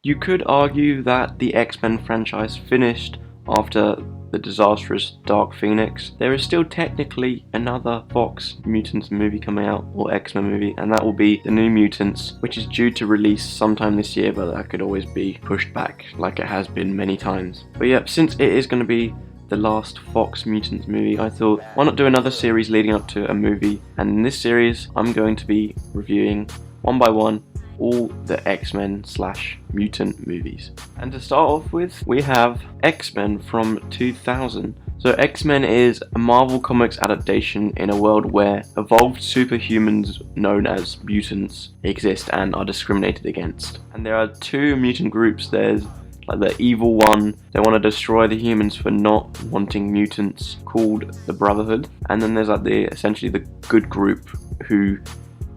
You could argue that the X-Men franchise finished after the disastrous Dark Phoenix. There is still technically another Fox Mutants movie coming out, or X-Men movie, and that will be The New Mutants, which is due to release sometime this year, but that could always be pushed back like it has been many times. But yeah, since it is going to be the last Fox Mutants movie, I thought, why not do another series leading up to a movie? And in this series, I'm going to be reviewing one by one all the X-Men / mutant movies. And to start off with, we have X-Men from 2000. So X-Men is a Marvel Comics adaptation in a world where evolved superhumans known as mutants exist and are discriminated against. And there are two mutant groups. There's like the evil one, they want to destroy the humans for not wanting mutants, called the Brotherhood. And then there's like essentially the good group who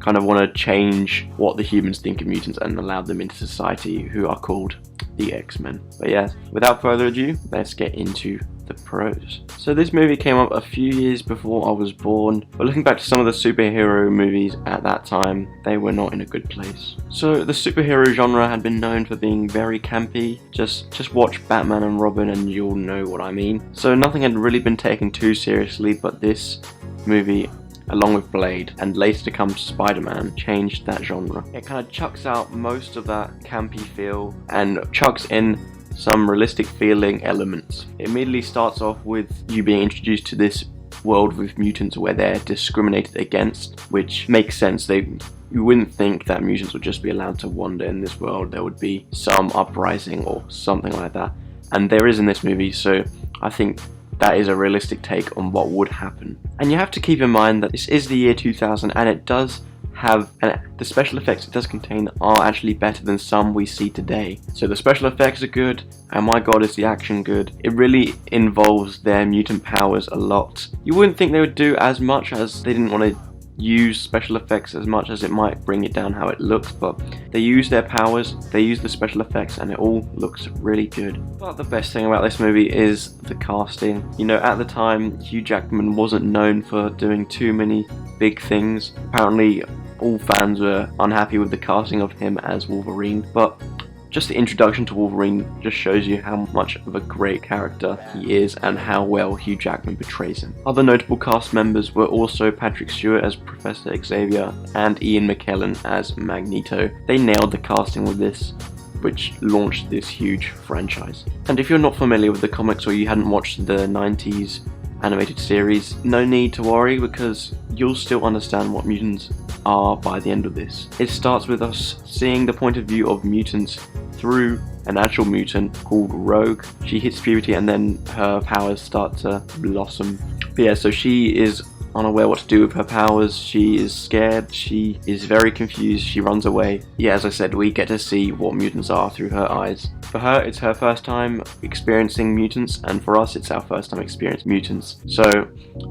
kind of want to change what the humans think of mutants and allow them into society, who are called the X-Men. But yeah, without further ado, let's get into the pros. So this movie came up a few years before I was born, but looking back to some of the superhero movies at that time, they were not in a good place. So the superhero genre had been known for being very campy. Just watch Batman and Robin and you'll know what I mean. So nothing had really been taken too seriously, but this movie, along with Blade and later to come Spider-Man, changed that genre. It kind of chucks out most of that campy feel and chucks in some realistic feeling elements. It immediately starts off with you being introduced to this world with mutants where they're discriminated against, which makes sense. You wouldn't think that mutants would just be allowed to wander in this world. There would be some uprising or something like that, and there is in this movie, so I think that is a realistic take on what would happen. And you have to keep in mind that this is the year 2000, and it does have, and the special effects it does contain are actually better than some we see today. So the special effects are good, and my god is the action good. It really involves their mutant powers a lot. You wouldn't think they would do as much, as they didn't want to use special effects as much, as it might bring it down how it looks, but they use their powers, they use the special effects, and it all looks really good. But the best thing about this movie is the casting. You know, at the time, Hugh Jackman wasn't known for doing too many big things. Apparently all fans were unhappy with the casting of him as Wolverine, but just the introduction to Wolverine just shows you how much of a great character he is and how well Hugh Jackman portrays him. Other notable cast members were also Patrick Stewart as Professor Xavier and Ian McKellen as Magneto. They nailed the casting with this, which launched this huge franchise. And if you're not familiar with the comics or you hadn't watched the 90s animated series, no need to worry, because you'll still understand what mutants are by the end of this. It starts with us seeing the point of view of mutants through an actual mutant called Rogue. She hits puberty and then her powers start to blossom. But yeah, so she is unaware what to do with her powers, she is scared, she is very confused, she runs away. Yeah, as I said, we get to see what mutants are through her eyes. For her, it's her first time experiencing mutants, and for us, it's our first time experiencing mutants. So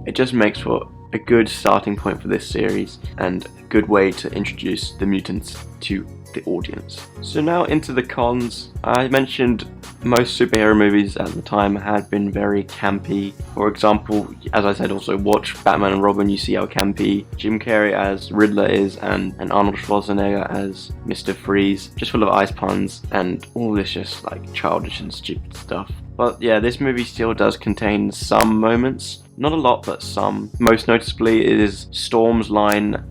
it just makes for a good starting point for this series, and a good way to introduce the mutants to the audience. So now into the cons. I mentioned most superhero movies at the time had been very campy. For example, as I said, also watch Batman and Robin, you see how campy Jim Carrey as Riddler is, and Arnold Schwarzenegger as Mr. Freeze, just full of ice puns and all this just like childish and stupid stuff. But yeah, this movie still does contain some moments. Not a lot, but some. Most noticeably is Storm's line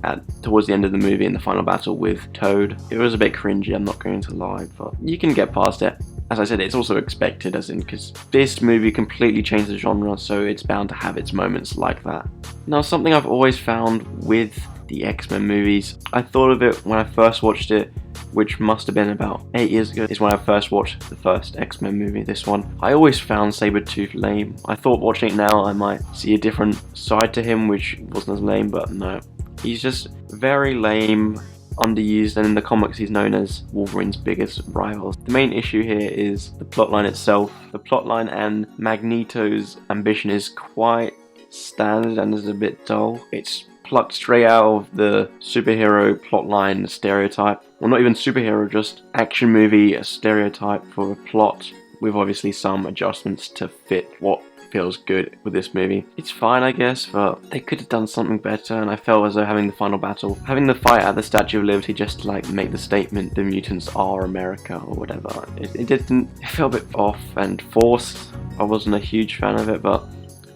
towards the end of the movie in the final battle with Toad. It was a bit cringy, I'm not going to lie, but you can get past it. As I said, it's also expected, as in, because this movie completely changed the genre, so it's bound to have its moments like that. Now, something I've always found with the X-Men movies, I thought of it when I first watched it, which must have been about 8 years ago, is when I first watched the first X-Men movie, this one. I always found Sabretooth lame. I thought watching it now I might see a different side to him, which wasn't as lame, but no. He's just very lame, underused, and in the comics he's known as Wolverine's biggest rival. The main issue here is the plotline itself. The plotline and Magneto's ambition is quite standard and is a bit dull. It's plucked straight out of the superhero plotline stereotype. Well, not even superhero, just action movie stereotype for a plot, with obviously some adjustments to fit what feels good with this movie. It's fine, I guess, but they could have done something better, and I felt as though having the final battle, having the fight at the Statue of Liberty just to like make the statement the mutants are America or whatever, it felt a bit off and forced. I wasn't a huge fan of it, but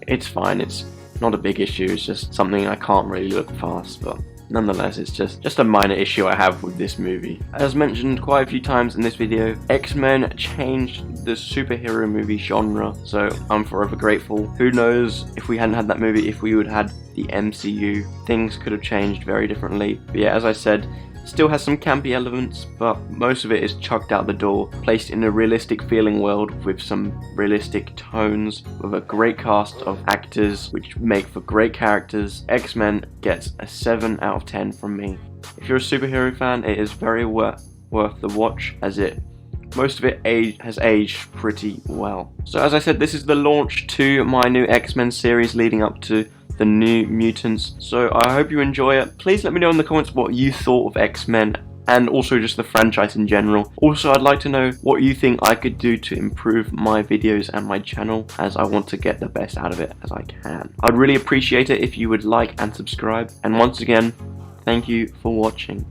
it's fine. It's not a big issue. It's just something I can't really look past, but nonetheless, it's just a minor issue I have with this movie. As mentioned quite a few times in this video, X-Men changed the superhero movie genre, so I'm forever grateful. Who knows, if we hadn't had that movie, if we would have had the MCU, things could have changed very differently. But yeah, as I said, still has some campy elements, but most of it is chucked out the door, placed in a realistic feeling world with some realistic tones, with a great cast of actors which make for great characters. X-Men gets a 7 out of 10 from me. If you're a superhero fan, it is very worth the watch, as most of it has aged pretty well. So as I said, this is the launch to my new X-Men series leading up to the New Mutants, so I hope you enjoy it. Please let me know in the comments what you thought of X-Men and also just the franchise in general. Also, I'd like to know what you think I could do to improve my videos and my channel, as I want to get the best out of it as I can. I'd really appreciate it if you would like and subscribe, and once again, thank you for watching.